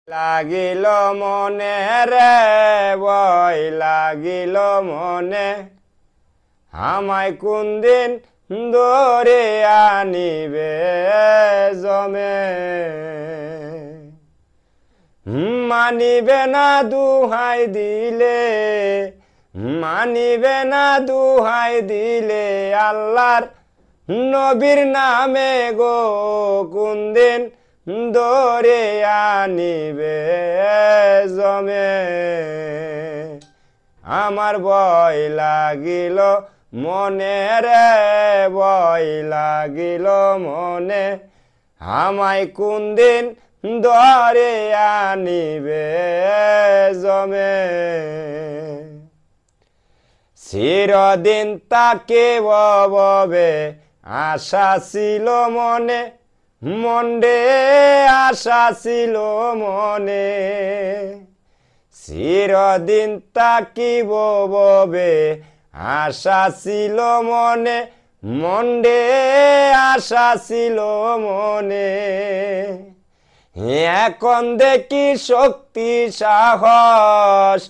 লাগিল মনে রে বই লাগিল মনে আমায় কোন দিন ধরে আনিবে জমে মানিবে না দুহাই দিলে মানিবে না দুহাই দিলে আল্লাহর নবীর নামে গো কোন দিন ধরে আনিবে জমে আমার ভয় লাগিল মনে রে ভয় লাগিল মনে আমায় কোন দিন ধরে আনিবে জমে চিরদিন তাকে ববে আশা ছিল মনে মন্ডে আশা ছিল মনে চিরদিন তাকিব ববে আশা ছিল মনে মন্ডে আশা ছিল মনে এখন দেখি শক্তি সাহস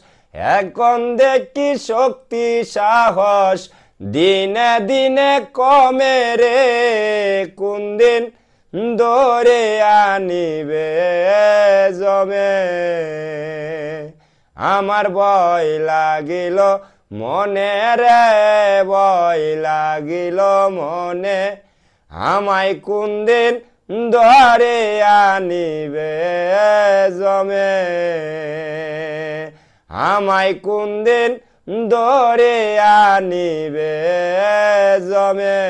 এখন দেখি শক্তি সাহস দিনে দিনে কমে রে কোন দিন ধরে আনিবে জমে আমার ভয় লাগিল মনে রে ভয় লাগিল মনে আমায় কোন দিন ধরে আনিবে জমে আমায় কোন দিন ধরে আনিবে জমে।